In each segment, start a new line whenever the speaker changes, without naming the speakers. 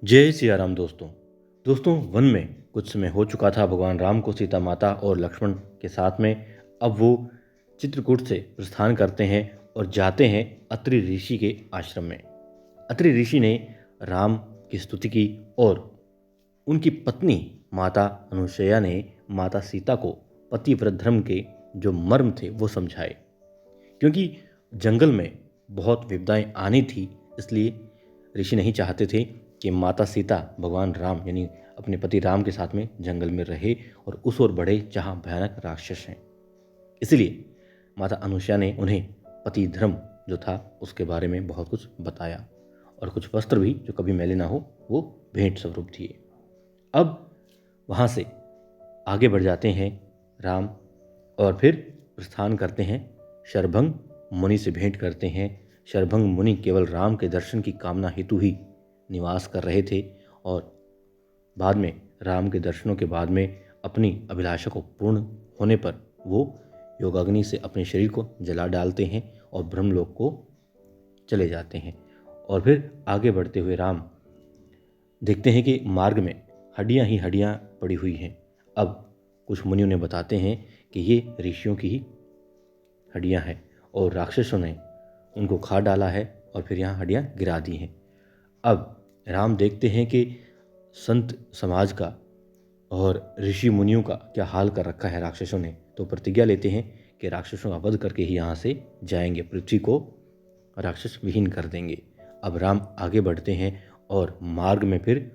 जय सिया राम दोस्तों वन में कुछ समय हो चुका था। भगवान राम को सीता माता और लक्ष्मण के साथ में अब वो चित्रकूट से प्रस्थान करते हैं और जाते हैं अत्रि ऋषि के आश्रम में। अत्रि ऋषि ने राम की स्तुति की और उनकी पत्नी माता अनुसुईया ने माता सीता को पतिव्रत धर्म के जो मर्म थे वो समझाए। क्योंकि जंगल में बहुत विपदाएं आनी थी, इसलिए ऋषि नहीं चाहते थे कि माता सीता भगवान राम यानी अपने पति राम के साथ में जंगल में रहे और उस ओर बढ़े जहाँ भयानक राक्षस हैं। इसलिए माता अनुसुईया ने उन्हें पति धर्म जो था उसके बारे में बहुत कुछ बताया और कुछ वस्त्र भी जो कभी मैले ना हो वो भेंट स्वरूप दिए। अब वहाँ से आगे बढ़ जाते हैं राम और फिर प्रस्थान करते हैं। शरभंग मुनि से भेंट करते हैं। शरभंग मुनि केवल राम के दर्शन की कामना हेतु ही निवास कर रहे थे और बाद में राम के दर्शनों के बाद में अपनी अभिलाषा को पूर्ण होने पर वो योगाग्नि से अपने शरीर को जला डालते हैं और ब्रह्मलोक को चले जाते हैं। और फिर आगे बढ़ते हुए राम देखते हैं कि मार्ग में हड्डियां ही हड्डियां पड़ी हुई हैं। अब कुछ मुनियों ने बताते हैं कि ये ऋषियों की ही हड्डियां हैं और राक्षसों ने उनको खा डाला है और फिर यहाँ हड्डियां गिरा दी हैं। अब राम देखते हैं कि संत समाज का और ऋषि मुनियों का क्या हाल कर रखा है राक्षसों ने, तो प्रतिज्ञा लेते हैं कि राक्षसों का वध करके ही यहाँ से जाएंगे, पृथ्वी को राक्षस विहीन कर देंगे। अब राम आगे बढ़ते हैं और मार्ग में फिर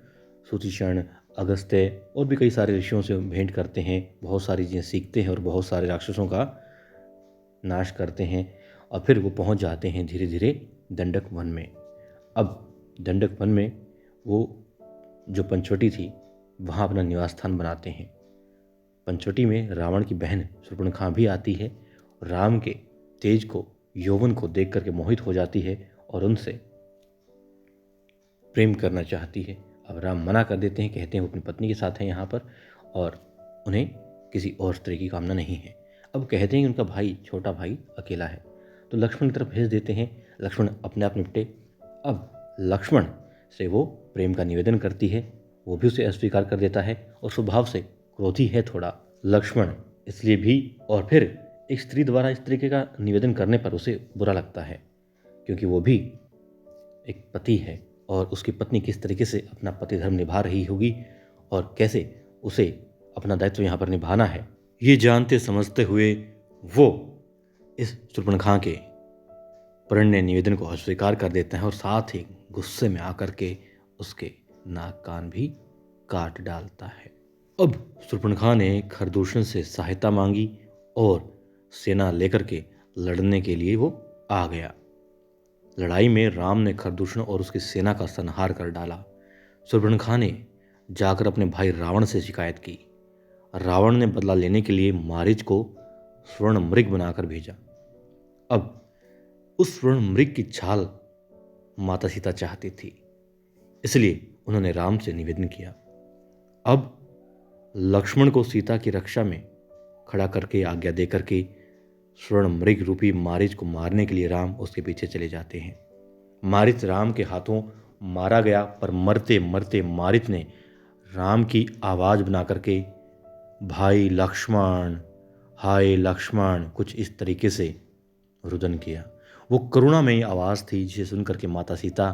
सुतिशर्ण, अगस्त्य और भी कई सारे ऋषियों से भेंट करते हैं, बहुत सारी चीज़ें सीखते हैं और बहुत सारे राक्षसों का नाश करते हैं और फिर वो पहुंच जाते हैं धीरे धीरे दंडक वन में। अब दंडक वन में वो जो पंचवटी थी वहाँ अपना निवास स्थान बनाते हैं। पंचवटी में रावण की बहन शूर्पणखा भी आती है। राम के तेज को, यौवन को देख करके मोहित हो जाती है और उनसे प्रेम करना चाहती है। अब राम मना कर देते हैं, कहते हैं वो अपनी पत्नी के साथ हैं यहाँ पर और उन्हें किसी और स्त्री की कामना नहीं है। अब कहते हैं कि उनका भाई, छोटा भाई अकेला है, तो लक्ष्मण की तरफ भेज देते हैं। लक्ष्मण अपने आप निपटे। अब लक्ष्मण से वो प्रेम का निवेदन करती है, वो भी उसे अस्वीकार कर देता है और स्वभाव से क्रोधी है थोड़ा लक्ष्मण, इसलिए भी। और फिर एक स्त्री द्वारा इस तरीके का निवेदन करने पर उसे बुरा लगता है, क्योंकि वो भी एक पति है और उसकी पत्नी किस तरीके से अपना पति धर्म निभा रही होगी और कैसे उसे अपना दायित्व यहाँ पर निभाना है, ये जानते समझते हुए वो इस शूर्पणखा के प्रणय निवेदन को अस्वीकार कर देता है और साथ ही गुस्से में आकर के उसके नाक कान भी काट डालता है। अब शूर्पणखा ने खरदूषण से सहायता मांगी और सेना लेकर के लड़ने के लिए वो आ गया। लड़ाई में राम ने खरदूषण और उसकी सेना का संहार कर डाला। शूर्पणखा ने जाकर अपने भाई रावण से शिकायत की। रावण ने बदला लेने के लिए मारीच को स्वर्ण मृग बनाकर भेजा। अब उस स्वर्ण मृग की छाल माता सीता चाहती थी, इसलिए उन्होंने राम से निवेदन किया। अब लक्ष्मण को सीता की रक्षा में खड़ा करके आज्ञा दे करके स्वर्ण मृग रूपी मारीच को मारने के लिए राम उसके पीछे चले जाते हैं। मारीच राम के हाथों मारा गया, पर मरते मरते मारीच ने राम की आवाज़ बना करके भाई लक्ष्मण, हाय लक्ष्मण, कुछ इस तरीके से रुदन किया। वो करुणामयी आवाज़ थी जिसे सुनकर के माता सीता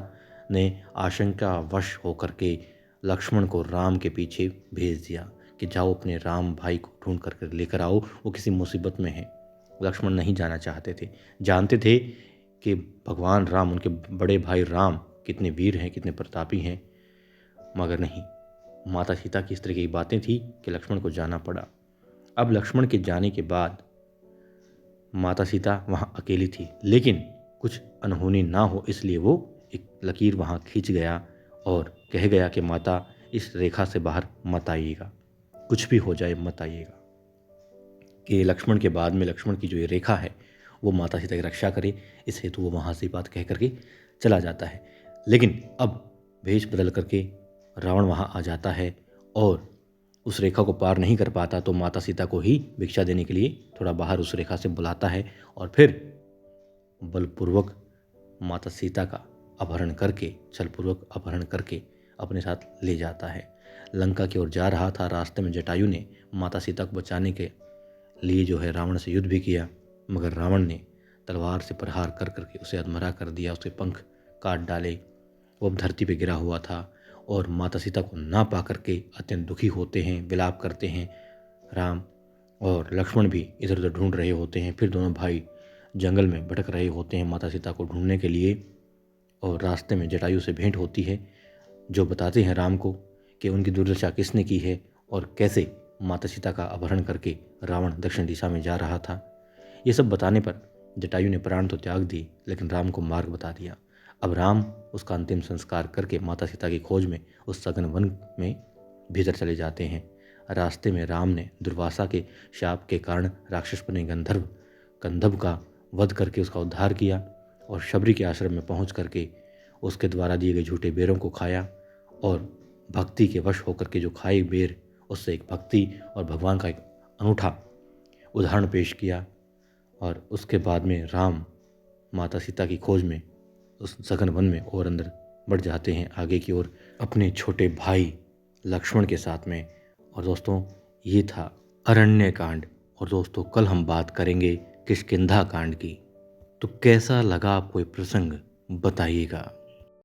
ने आशंका वश होकर के लक्ष्मण को राम के पीछे भेज दिया कि जाओ अपने राम भाई को ढूंढ कर लेकर आओ, वो किसी मुसीबत में है। लक्ष्मण नहीं जाना चाहते थे, जानते थे कि भगवान राम, उनके बड़े भाई राम कितने वीर हैं, कितने प्रतापी हैं, मगर नहीं, माता सीता की इस तरह की बातें थी कि लक्ष्मण को जाना पड़ा। अब लक्ष्मण के जाने के बाद माता सीता वहाँ अकेली थी, लेकिन कुछ अनहोनी ना हो इसलिए वो एक लकीर वहाँ खींच गया और कह गया कि माता इस रेखा से बाहर मत आइएगा, कुछ भी हो जाए मत आइएगा, कि लक्ष्मण के बाद में लक्ष्मण की जो ये रेखा है वो माता सीता की रक्षा करे। इस हेतु वो वहाँ से बात कह करके चला जाता है। लेकिन अब भेष बदल करके रावण वहाँ आ जाता है और उस रेखा को पार नहीं कर पाता, तो माता सीता को ही भिक्षा देने के लिए थोड़ा बाहर उस रेखा से बुलाता है और फिर बलपूर्वक माता सीता का अपहरण करके, छलपूर्वक अपहरण करके अपने साथ ले जाता है। लंका की ओर जा रहा था, रास्ते में जटायु ने माता सीता को बचाने के लिए जो है रावण से युद्ध भी किया, मगर रावण ने तलवार से प्रहार कर करके उसे अधमरा कर दिया, उसके पंख काट डाले। वो अब धरती पे गिरा हुआ था और माता सीता को ना पा करके अत्यंत दुखी होते हैं, विलाप करते हैं। राम और लक्ष्मण भी इधर उधर ढूंढ रहे होते हैं। फिर दोनों भाई जंगल में भटक रहे होते हैं माता सीता को ढूंढने के लिए, और रास्ते में जटायु से भेंट होती है, जो बताते हैं राम को कि उनकी दुर्दशा किसने की है और कैसे माता सीता का अपहरण करके रावण दक्षिण दिशा में जा रहा था। ये सब बताने पर जटायु ने प्राण तो त्याग दिए, लेकिन राम को मार्ग बता दिया। अब राम उसका अंतिम संस्कार करके माता सीता की खोज में उस सघन वन में भीतर चले जाते हैं। रास्ते में राम ने दुर्वासा के शाप के कारण राक्षस बने गंधर्व कंधब का वध करके उसका उद्धार किया, और शबरी के आश्रम में पहुंच करके उसके द्वारा दिए गए झूठे बेरों को खाया, और भक्ति के वश होकर के जो खाए बेर, उससे एक भक्ति और भगवान का एक अनूठा उदाहरण पेश किया। और उसके बाद में राम माता सीता की खोज में उस सघन वन में और अंदर बढ़ जाते हैं आगे की ओर अपने छोटे भाई लक्ष्मण के साथ में। और दोस्तों, ये था अरण्य कांड। और दोस्तों, कल हम बात करेंगे किष्किंधा कांड की। तो कैसा लगा आपको ये प्रसंग बताइएगा।